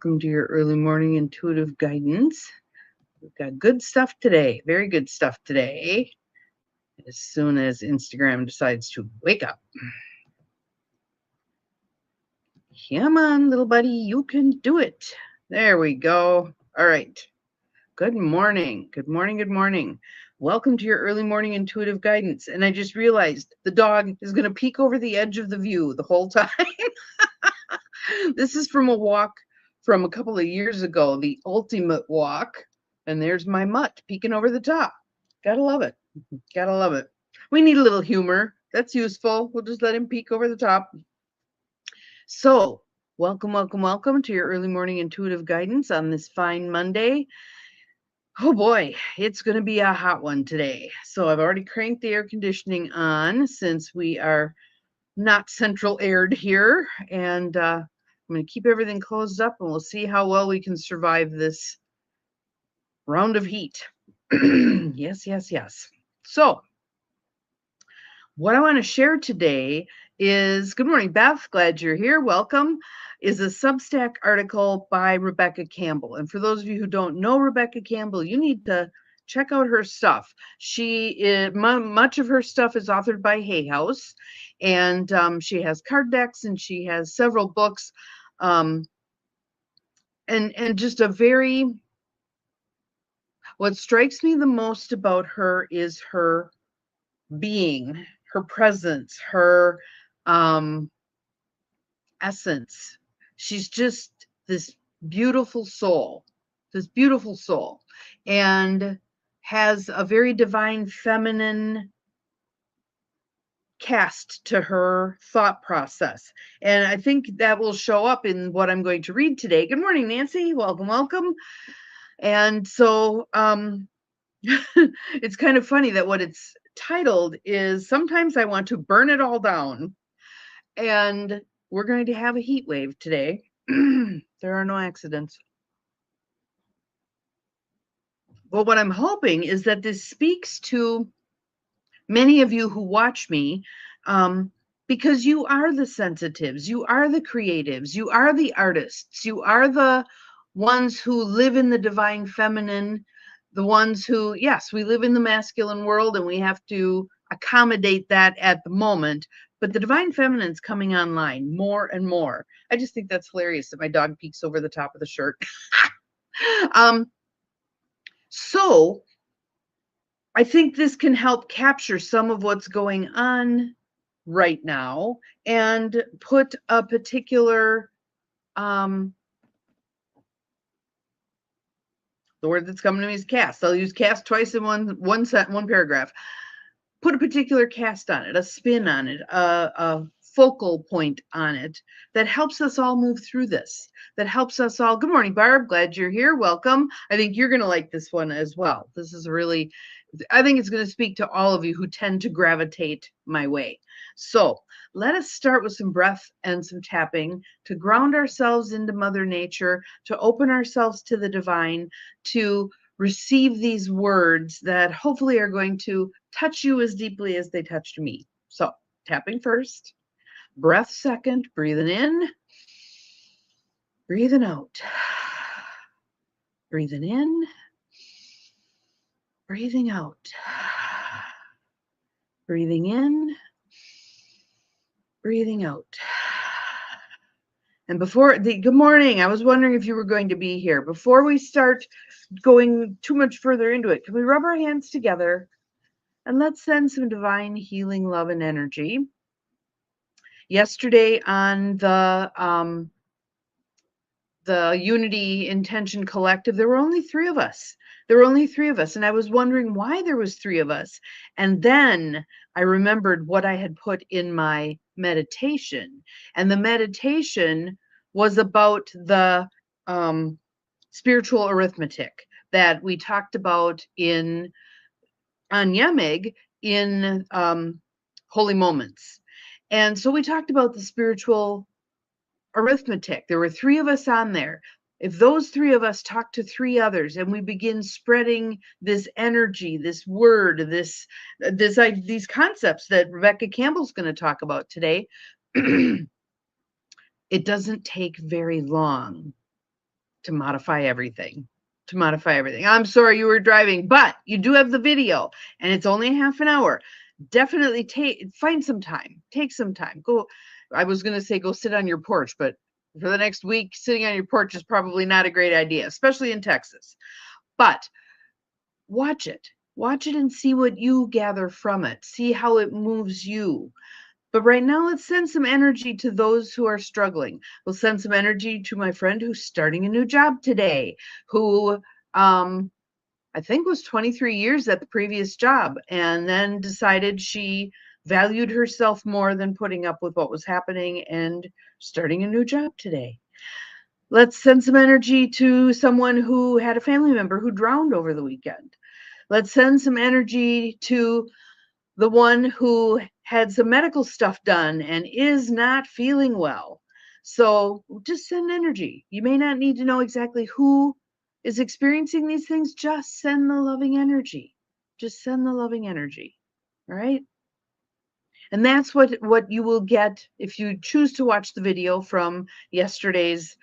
Welcome to your early morning intuitive guidance. We've got good stuff today, very good stuff today, as soon as Instagram decides to wake up. Come on, little buddy, you can do it. There we go. All right. Good morning. Good morning. Good morning. Welcome to your early morning intuitive guidance. And I just realized the dog is going to peek over the edge of the view the whole time. This is from a walk from a couple of years ago, the ultimate walk. And there's my mutt peeking over the top. Gotta love it. Gotta love it. We need a little humor. That's useful. We'll just let him peek over the top. So, welcome to your early morning intuitive guidance on this fine Monday. Oh boy, it's going to be a hot one today. So I've already cranked the air conditioning on since we are not central aired here. And I'm going to keep everything closed up and we'll see how well we can survive this round of heat. Yes. So what I want to share today is, good morning, Beth. Glad you're here. Welcome. Is a Substack article by Rebecca Campbell. And for those of you who don't know Rebecca Campbell, you need to check out her stuff. Much of her stuff is authored by Hay House, and she has card decks and she has several books, and just a very, what strikes me the most about her is her being, her presence, her essence. She's just this beautiful soul, and has a very divine feminine cast to her thought process. And I think that will show up in what I'm going to read today. Good morning, Nancy. Welcome. And so it's kind of funny that what it's titled is Sometimes I Want to Burn It All Down. And we're going to have a heat wave today. There are no accidents. But what I'm hoping is that this speaks to many of you who watch me, because you are the sensitives, you are the creatives, you are the artists, you are the ones who live in the divine feminine, the ones who, yes, we live in the masculine world and we have to accommodate that at the moment. But the divine feminine's coming online more and more. I just think that's hilarious that my dog peeks over the top of the shirt. So I think this can help capture some of what's going on right now and put a particular, the word that's coming to me is cast. I'll use cast twice in one paragraph. Put a particular cast on it, a spin on it, a focal point on it that helps us all move through this, that helps us all. Good morning, Barb. Glad you're here. Welcome. I think you're going to like this one as well. This is really, I think it's going to speak to all of you who tend to gravitate my way. So let us start with some breath and some tapping to ground ourselves into Mother Nature, to open ourselves to the divine, to receive these words that hopefully are going to touch you as deeply as they touched me. So tapping first, breath second, breathing in, breathing out, breathing in, breathing out, breathing in, breathing out. And good morning. I was wondering if you were going to be here. Before we start going too much further into it, can we rub our hands together and let's send some divine healing love and energy? Yesterday on the Unity Intention Collective, there were only 3 of us. And I was wondering why there was 3 of us. And then I remembered what I had put in my meditation. And the meditation was about the spiritual arithmetic that we talked about on YEMIG in Holy Moments. And so we talked about the spiritual arithmetic. There were 3 of us on there. If those 3 of us talk to 3 others and we begin spreading this energy, this word, these concepts that Rebecca Campbell's going to talk about today, it doesn't take very long to modify everything. To modify everything. I'm sorry you were driving, but you do have the video and it's only half an hour. Definitely find some time. Take some time. Go. I was going to say go sit on your porch, but for the next week, sitting on your porch is probably not a great idea, especially in Texas. But watch it. Watch it and see what you gather from it. See how it moves you. But right now, let's send some energy to those who are struggling. We'll send some energy to my friend who's starting a new job today, who I think was 23 years at the previous job, and then decided she valued herself more than putting up with what was happening and starting a new job today. Let's send some energy to someone who had a family member who drowned over the weekend. Let's send some energy to the one who had some medical stuff done and is not feeling well. So just send energy. You may not need to know exactly who is experiencing these things. Just send the loving energy. Just send the loving energy. All right. And that's what you will get if you choose to watch the video from yesterday's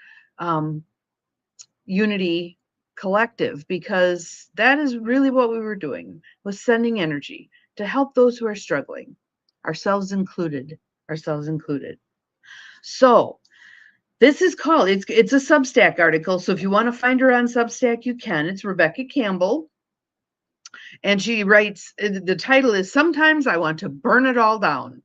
Unity Collective, because that is really what we were doing, was sending energy to help those who are struggling, ourselves included, ourselves included. So this is called, it's a Substack article. So if you want to find her on Substack, you can. It's Rebecca Campbell. And she writes, the title is Sometimes I Want to Burn It All Down.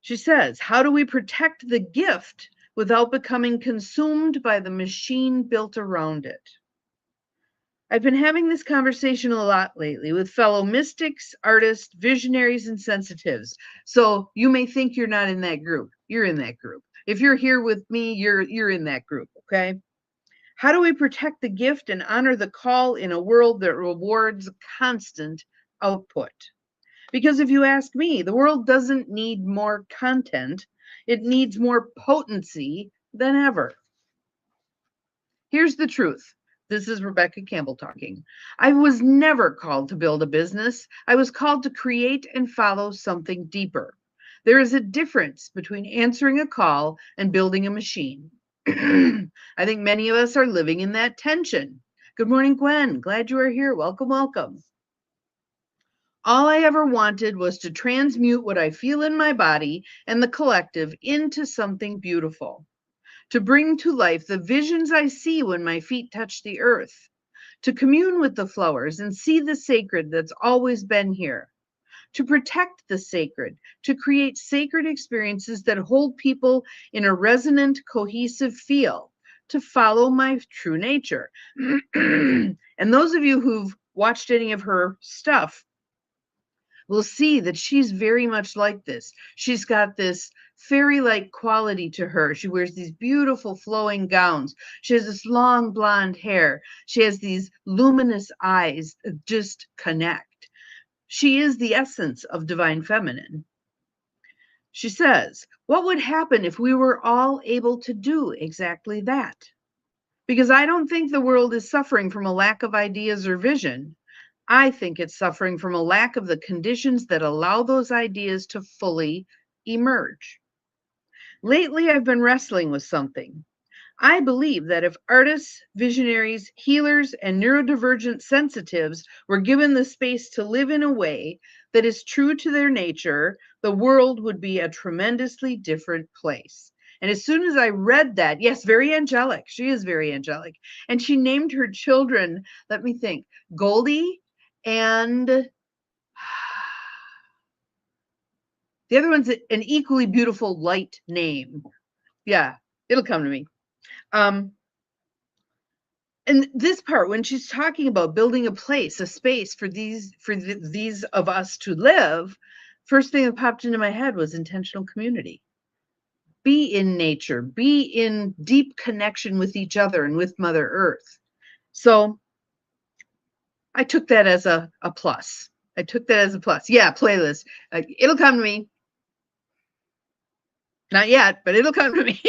She says, how do we protect the gift without becoming consumed by the machine built around it? I've been having this conversation a lot lately with fellow mystics, artists, visionaries, and sensitives. So you may think you're not in that group. You're in that group. If you're here with me, you're in that group, okay? How do we protect the gift and honor the call in a world that rewards constant output? Because if you ask me, the world doesn't need more content. It needs more potency than ever. Here's the truth. This is Rebecca Campbell talking. I was never called to build a business. I was called to create and follow something deeper. There is a difference between answering a call and building a machine. I think many of us are living in that tension. Good morning, Gwen. Glad you are here. Welcome, welcome. All I ever wanted was to transmute what I feel in my body and the collective into something beautiful, to bring to life the visions I see when my feet touch the earth, to commune with the flowers and see the sacred that's always been here, to protect the sacred, to create sacred experiences that hold people in a resonant, cohesive feel, to follow my true nature. And those of you who've watched any of her stuff will see that she's very much like this. She's got this fairy-like quality to her. She wears these beautiful flowing gowns. She has this long blonde hair. She has these luminous eyes that just connect. She is the essence of divine feminine. She says, what would happen if we were all able to do exactly that? Because I don't think the world is suffering from a lack of ideas or vision. I think it's suffering from a lack of the conditions that allow those ideas to fully emerge. Lately, I've been wrestling with something. I believe that if artists, visionaries, healers, and neurodivergent sensitives were given the space to live in a way that is true to their nature, the world would be a tremendously different place. And as soon as I read that, yes, very angelic. She is very angelic. And she named her children, let me think, Goldie and the other one's an equally beautiful light name. Yeah, it'll come to me. And this part, when she's talking about building a place, a space for these of us to live, first thing that popped into my head was intentional community. Be in nature, be in deep connection with each other and with Mother Earth. So I took that as a plus. I took that as a plus. Yeah, playlist. It'll come to me. Not yet, but it'll come to me.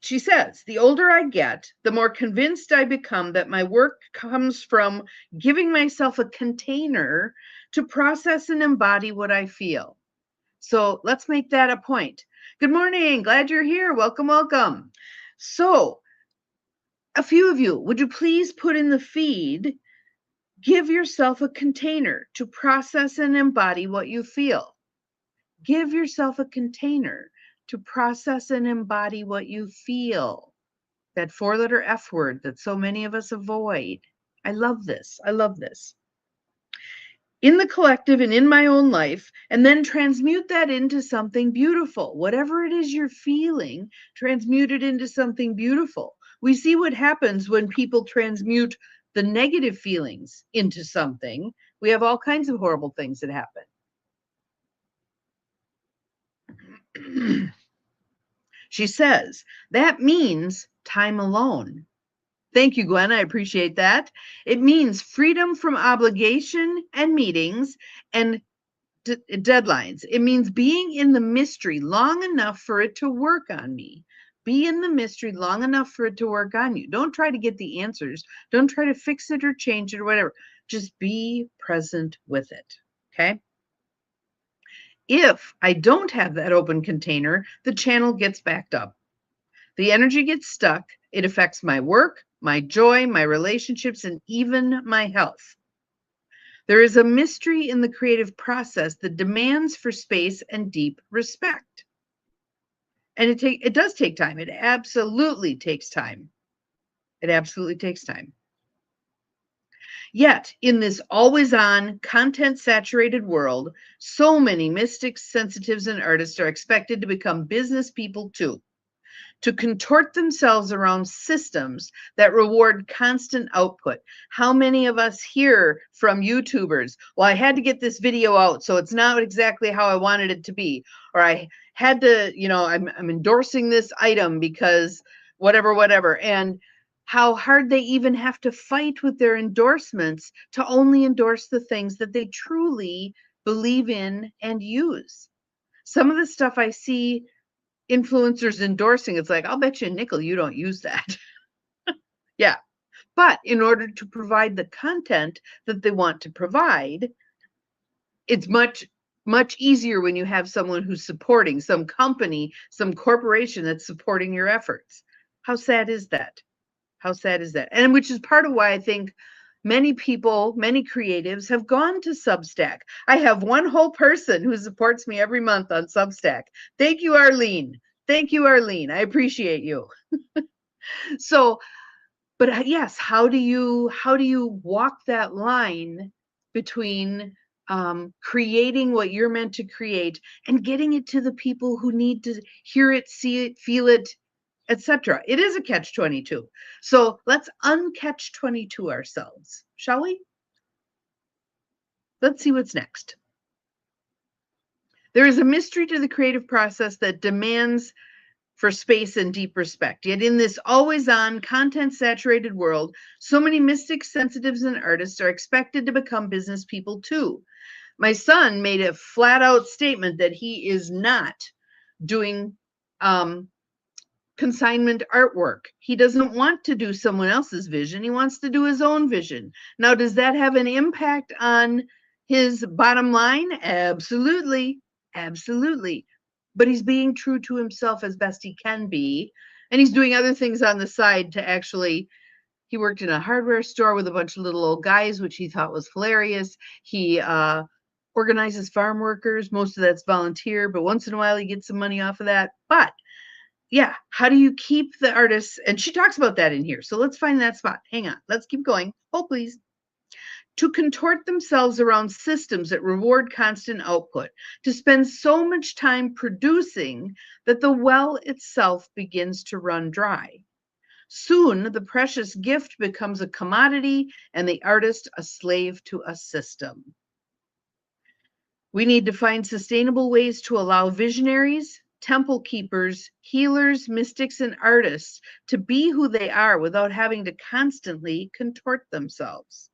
She says, the older I get, the more convinced I become that my work comes from giving myself a container to process and embody what I feel. So let's make that a point. Good morning. Glad you're here. Welcome, welcome. So a few of you, would you please put in the feed, give yourself a container to process and embody what you feel. Give yourself a container to process and embody what you feel. That 4-letter F word that so many of us avoid. I love this. I love this. In the collective and in my own life, and then transmute that into something beautiful. Whatever it is you're feeling, transmute it into something beautiful. We see what happens when people transmute the negative feelings into something. We have all kinds of horrible things that happen. She says, that means time alone. Thank you, Gwen. I appreciate that. It means freedom from obligation and meetings and deadlines. It means being in the mystery long enough for it to work on me. Be in the mystery long enough for it to work on you. Don't try to get the answers. Don't try to fix it or change it or whatever. Just be present with it. Okay? If I don't have that open container, the channel gets backed up. The energy gets stuck. It affects my work, my joy, my relationships, and even my health. There is a mystery in the creative process that demands for space and deep respect. And it does take time. It absolutely takes time. It absolutely takes time. Yet, in this always-on, content-saturated world, so many mystics, sensitives, and artists are expected to become business people too, to contort themselves around systems that reward constant output. How many of us hear from YouTubers, well, I had to get this video out, so it's not exactly how I wanted it to be. Or I had to, I'm endorsing this item because whatever. And how hard they even have to fight with their endorsements to only endorse the things that they truly believe in and use. Some of the stuff I see influencers endorsing, it's like, I'll bet you a nickel you don't use that. Yeah. But in order to provide the content that they want to provide, it's much easier when you have someone who's supporting, some company, some corporation that's supporting your efforts. How sad is that? How sad is that? And which is part of why I think many people, many creatives have gone to Substack. I have one whole person who supports me every month on Substack. Thank you, Arlene. Thank you, Arlene. I appreciate you. So, but yes, how do you walk that line between creating what you're meant to create and getting it to the people who need to hear it, see it, feel it, etc. It is a catch-22. So let's uncatch-22 ourselves, shall we? Let's see what's next. There is a mystery to the creative process that demands for space and deep respect. Yet in this always-on, content-saturated world, so many mystics, sensitives, and artists are expected to become business people too. My son made a flat-out statement that he is not doing consignment artwork. He doesn't want to do someone else's vision. He wants to do his own vision. Now, does that have an impact on his bottom line? Absolutely. Absolutely. But he's being true to himself as best he can be. And he's doing other things on the side to actually, he worked in a hardware store with a bunch of little old guys, which he thought was hilarious. He organizes farm workers. Most of that's volunteer, but once in a while he gets some money off of that. But yeah, how do you keep the artists? And she talks about that in here. So let's find that spot. Hang on. Let's keep going. Hold, please. To contort themselves around systems that reward constant output, to spend so much time producing that the well itself begins to run dry. Soon, the precious gift becomes a commodity and the artist a slave to a system. We need to find sustainable ways to allow visionaries, temple keepers, healers, mystics, and artists to be who they are without having to constantly contort themselves,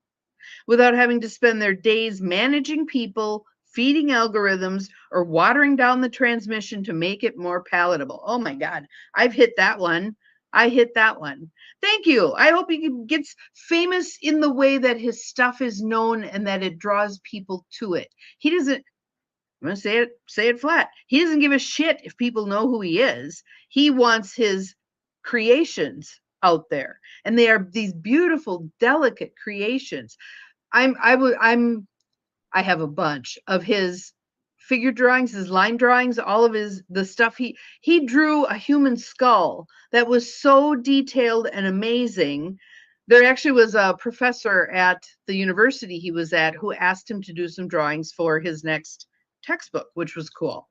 without having to spend their days managing people, feeding algorithms, or watering down the transmission to make it more palatable. Oh my God, I've hit that one. I hit that one. Thank you. I hope he gets famous in the way that his stuff is known and that it draws people to it. He doesn't, I'm going to say it flat. He doesn't give a shit if people know who he is. He wants his creations out there, and they are these beautiful, delicate creations. I have a bunch of his figure drawings, his line drawings, all of the stuff. He drew a human skull that was so detailed and amazing. There actually was a professor at the university he was at who asked him to do some drawings for his next textbook, which was cool.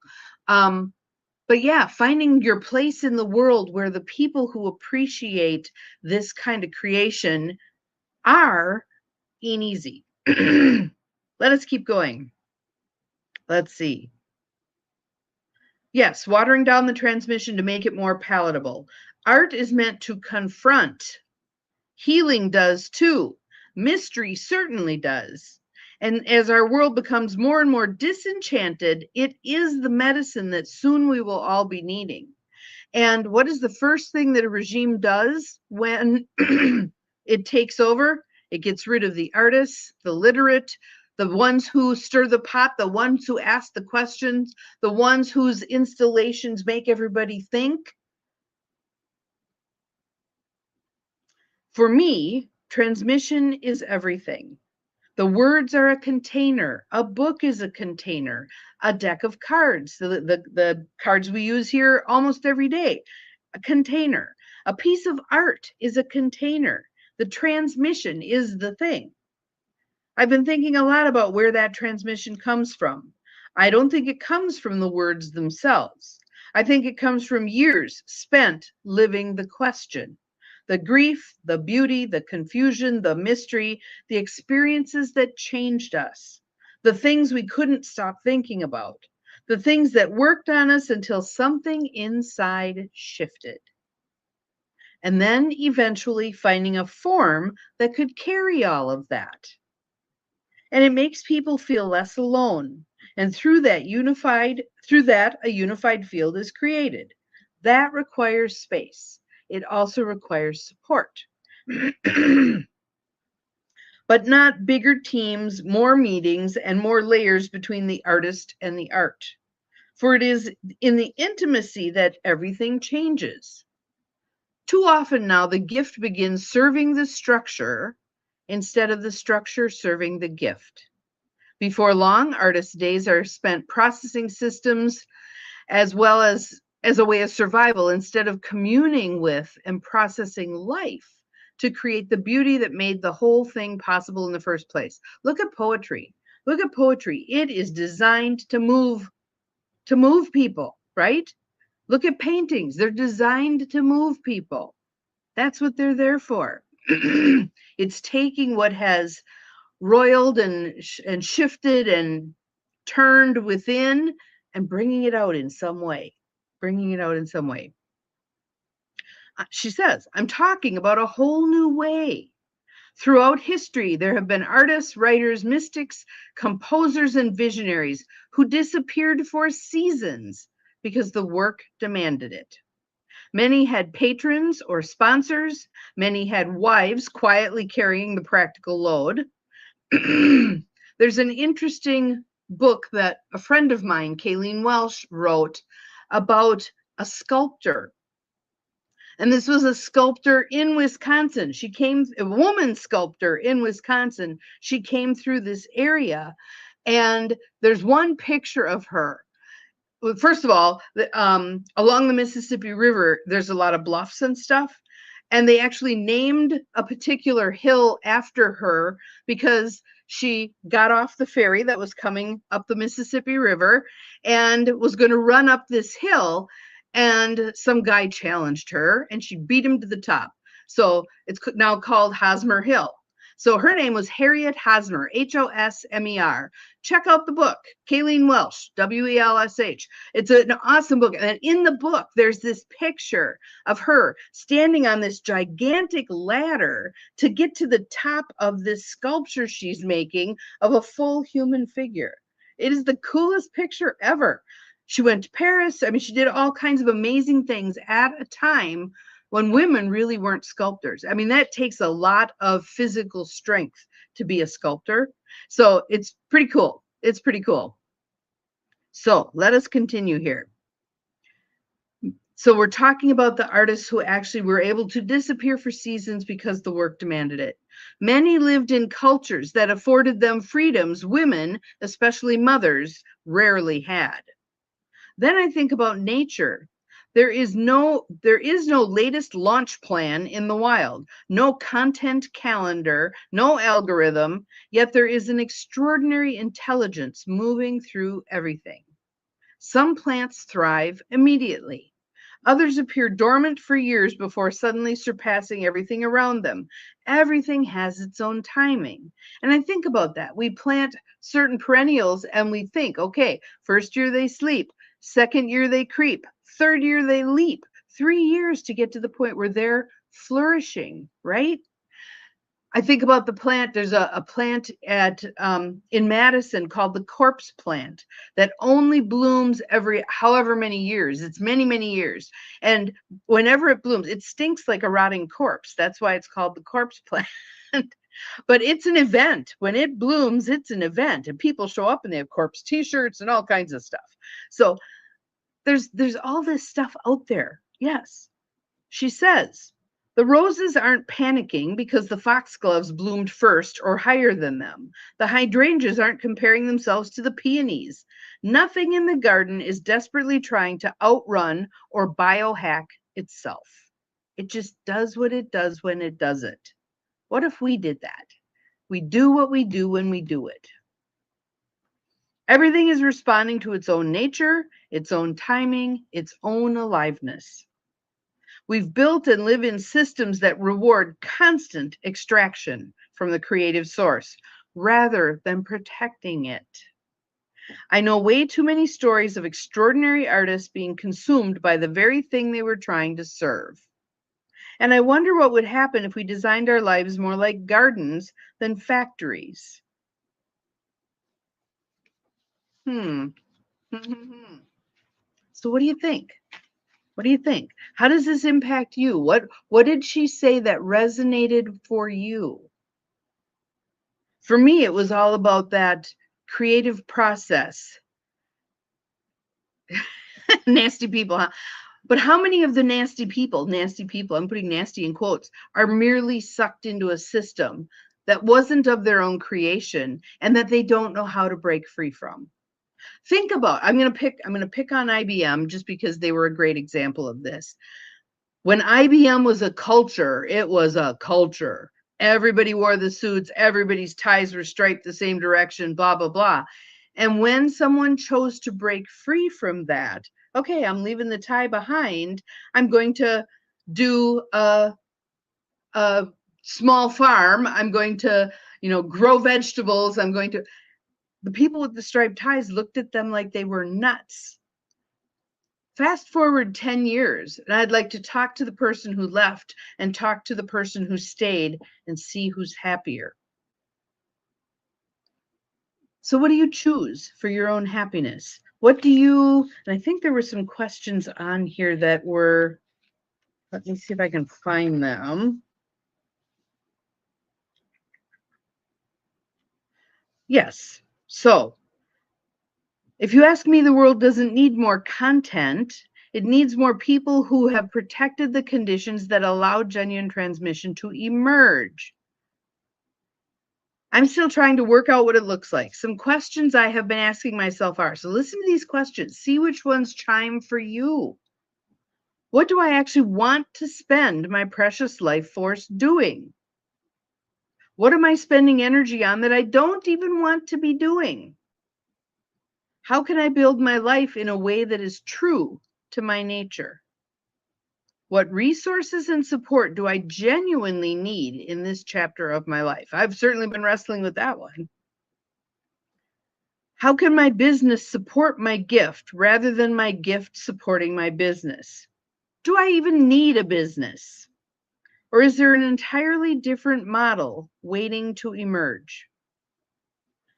But yeah, finding your place in the world where the people who appreciate this kind of creation ain't easy. Let us keep going. Let's see. Yes, watering down the transmission to make it more palatable. Art is meant to confront. Healing does too. Mystery certainly does. And as our world becomes more and more disenchanted, it is the medicine that soon we will all be needing. And what is the first thing that a regime does when it takes over? It gets rid of the artists, the literate, the ones who stir the pot, the ones who ask the questions, the ones whose installations make everybody think. For me, transmission is everything. The words are a container. A book is a container. A deck of cards, the cards we use here almost every day, a container. A piece of art is a container. The transmission is the thing. I've been thinking a lot about where that transmission comes from. I don't think it comes from the words themselves. I think it comes from years spent living the question. The grief, the beauty, the confusion, the mystery, the experiences that changed us, the things we couldn't stop thinking about, the things that worked on us until something inside shifted. And then eventually finding a form that could carry all of that. And it makes people feel less alone. And through that, a unified field is created. That requires space. It also requires support. But not bigger teams, more meetings, and more layers between the artist and the art. For it is in the intimacy that everything changes. Too often now, the gift begins serving the structure instead of the structure serving the gift. Before long, artists' days are spent processing systems as well as a way of survival instead of communing with and processing life to create the beauty that made the whole thing possible in the first place. Look at poetry. Look at poetry. It is designed to move people, right? Look at paintings. They're designed to move people. That's what they're there for. It's taking what has roiled and shifted and turned within and bringing it out in some way. She says, I'm talking about a whole new way. Throughout history, there have been artists, writers, mystics, composers, and visionaries who disappeared for seasons because the work demanded it. Many had patrons or sponsors. Many had wives quietly carrying the practical load. There's an interesting book that a friend of mine, Kayleen Welsh, wrote about a sculptor. And this was a sculptor in Wisconsin. A woman sculptor in Wisconsin. She came through this area, and there's one picture of her. Well, first of all, along the Mississippi River, there's a lot of bluffs and stuff. And they actually named a particular hill after her because she got off the ferry that was coming up the Mississippi River and was going to run up this hill. And some guy challenged her and she beat him to the top. So it's now called Hosmer Hill. So her name was Harriet Hosmer, Hosmer. Check out the book, Kayleen Welsh, Welsh. It's an awesome book. And in the book, there's this picture of her standing on this gigantic ladder to get to the top of this sculpture she's making of a full human figure. It is the coolest picture ever. She went to Paris. I mean, she did all kinds of amazing things at a time when women really weren't sculptors. I mean, that takes a lot of physical strength to be a sculptor. So it's pretty cool. It's pretty cool. So let us continue here. So we're talking about the artists who actually were able to disappear for seasons because the work demanded it. Many lived in cultures that afforded them freedoms women, especially mothers, rarely had. Then I think about nature. There is no latest launch plan in the wild, no content calendar, no algorithm, yet there is an extraordinary intelligence moving through everything. Some plants thrive immediately. Others appear dormant for years before suddenly surpassing everything around them. Everything has its own timing. And I think about that. We plant certain perennials and we think, okay, first year they sleep, second year they creep, third year they leap, 3 years to get to the point where they're flourishing, right? I think about the plant. There's a plant at in Madison called the corpse plant that only blooms every however many years. It's many, many years. And whenever it blooms, it stinks like a rotting corpse. That's why it's called the corpse plant. But it's an event. When it blooms, it's an event. And people show up and they have corpse t-shirts and all kinds of stuff. So there's all this stuff out there. Yes. She says, the roses aren't panicking because the foxgloves bloomed first or higher than them. The hydrangeas aren't comparing themselves to the peonies. Nothing in the garden is desperately trying to outrun or biohack itself. It just does what it does when it does it. What if we did that? We do what we do when we do it. Everything is responding to its own nature, its own timing, its own aliveness. We've built and live in systems that reward constant extraction from the creative source rather than protecting it. I know way too many stories of extraordinary artists being consumed by the very thing they were trying to serve. And I wonder what would happen if we designed our lives more like gardens than factories. So what do you think? What do you think? How does this impact you? What did she say that resonated for you? For me, it was all about that creative process. Nasty people, huh? But how many of the nasty people, I'm putting nasty in quotes, are merely sucked into a system that wasn't of their own creation and that they don't know how to break free from? Think about, I'm going to pick on IBM just because they were a great example of this. When IBM was a culture, it was a culture. Everybody wore the suits, everybody's ties were striped the same direction, blah, blah, blah. And when someone chose to break free from that, okay, I'm leaving the tie behind. I'm going to do a small farm. I'm going to, grow vegetables. The people with the striped ties looked at them like they were nuts. Fast forward 10 years, and I'd like to talk to the person who left and talk to the person who stayed and see who's happier. So what do you choose for your own happiness? And I think there were some questions on here that were, let me see if I can find them. Yes. So if you ask me, the world doesn't need more content. It needs more people who have protected the conditions that allow genuine transmission to emerge. I'm still trying to work out what it looks like. Some questions I have been asking myself are, so listen to these questions, see which ones chime for you. What do I actually want to spend my precious life force doing? What am I spending energy on that I don't even want to be doing? How can I build my life in a way that is true to my nature? What resources and support do I genuinely need in this chapter of my life? I've certainly been wrestling with that one. How can my business support my gift rather than my gift supporting my business? Do I even need a business? Or is there an entirely different model waiting to emerge?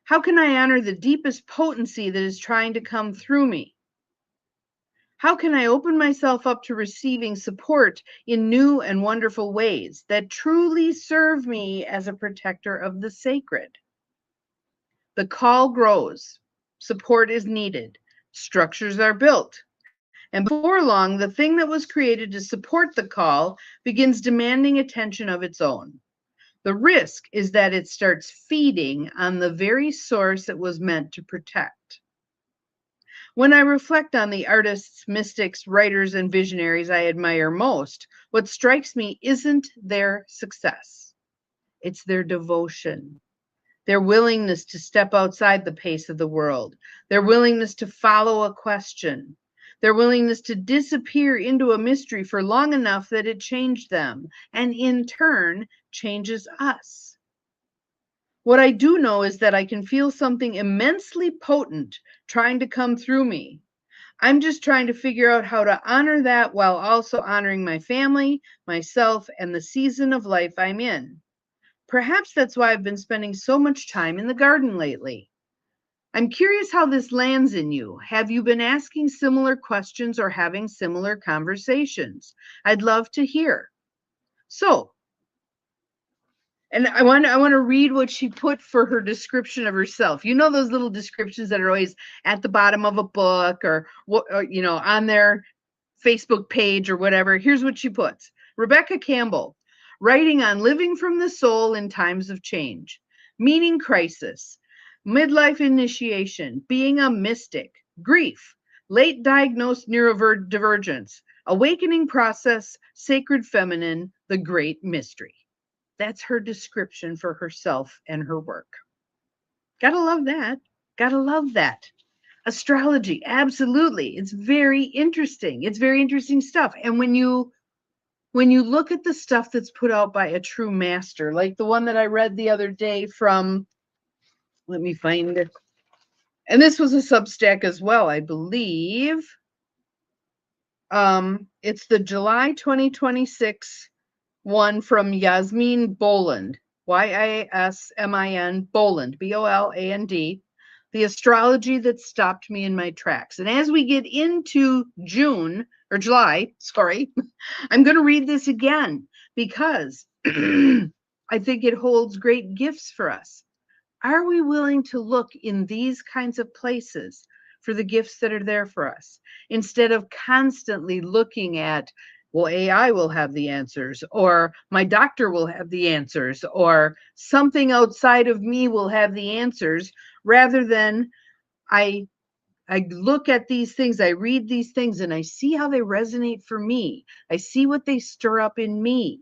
How can I honor the deepest potency that is trying to come through me? How can I open myself up to receiving support in new and wonderful ways that truly serve me as a protector of the sacred? The call grows. Support is needed. Structures are built. And before long, the thing that was created to support the call begins demanding attention of its own. The risk is that it starts feeding on the very source it was meant to protect. When I reflect on the artists, mystics, writers, and visionaries I admire most, what strikes me isn't their success, it's their devotion. Their willingness to step outside the pace of the world, their willingness to follow a question, their willingness to disappear into a mystery for long enough that it changed them, and in turn changes us. What I do know is that I can feel something immensely potent trying to come through me. I'm just trying to figure out how to honor that while also honoring my family, myself, and the season of life I'm in. Perhaps that's why I've been spending so much time in the garden lately. I'm curious how this lands in you. Have you been asking similar questions or having similar conversations? I'd love to hear. So, and I want to read what she put for her description of herself. You know those little descriptions that are always at the bottom of a book or on their Facebook page or whatever. Here's what she puts. Rebecca Campbell, writing on living from the soul in times of change, meaning crisis, midlife initiation, being a mystic, grief, late diagnosed neurodivergence, awakening process, sacred feminine, the great mystery. That's her description for herself and her work. Gotta love that. Gotta love that. Astrology, absolutely. It's very interesting. It's very interesting stuff. And when you look at the stuff that's put out by a true master, like the one that I read the other day from, let me find it. And this was a Substack as well, I believe. It's the July 2026 one from Yasmin Boland, Yasmin Boland, Boland, the astrology that stopped me in my tracks. And as we get into July, I'm going to read this again because I think it holds great gifts for us. Are we willing to look in these kinds of places for the gifts that are there for us instead of constantly looking at, well, AI will have the answers, or my doctor will have the answers, or something outside of me will have the answers, rather than I look at these things, I read these things, and I see how they resonate for me. I see what they stir up in me,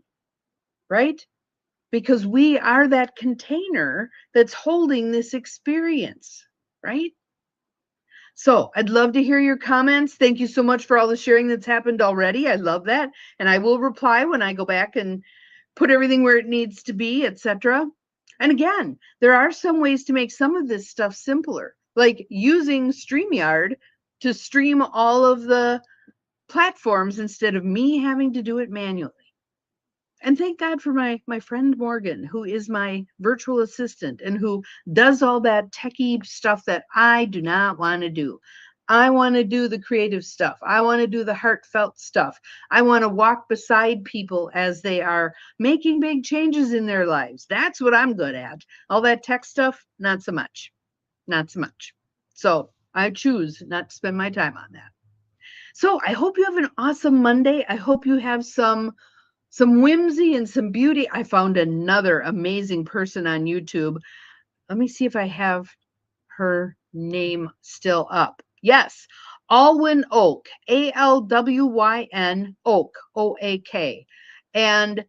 right? Because we are that container that's holding this experience, right? So I'd love to hear your comments. Thank you so much for all the sharing that's happened already. I love that. And I will reply when I go back and put everything where it needs to be, etc. And again, there are some ways to make some of this stuff simpler, like using StreamYard to stream all of the platforms instead of me having to do it manually. And thank God for my friend Morgan, who is my virtual assistant and who does all that techie stuff that I do not want to do. I want to do the creative stuff. I want to do the heartfelt stuff. I want to walk beside people as they are making big changes in their lives. That's what I'm good at. All that tech stuff, not so much. Not so much. So I choose not to spend my time on that. So I hope you have an awesome Monday. I hope you have some whimsy and some beauty. I found another amazing person on YouTube. Let me see if I have her name still up. Yes, Alwyn Oak, Alwyn Oak, Oak. And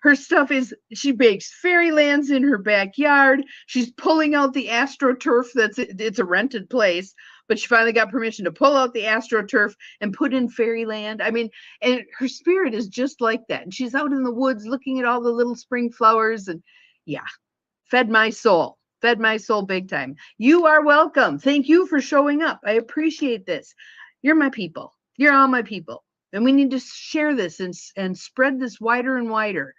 her stuff is, she bakes fairylands in her backyard. She's pulling out the AstroTurf. It's a rented place, but she finally got permission to pull out the AstroTurf and put in fairyland. I mean, and her spirit is just like that. And she's out in the woods looking at all the little spring flowers, and yeah, fed my soul big time. You are welcome. Thank you for showing up. I appreciate this. You're my people. You're all my people. And we need to share this and spread this wider and wider.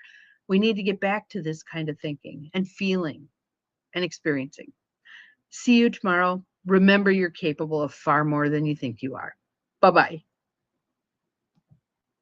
We need to get back to this kind of thinking and feeling and experiencing. See you tomorrow. Remember, you're capable of far more than you think you are. Bye-bye.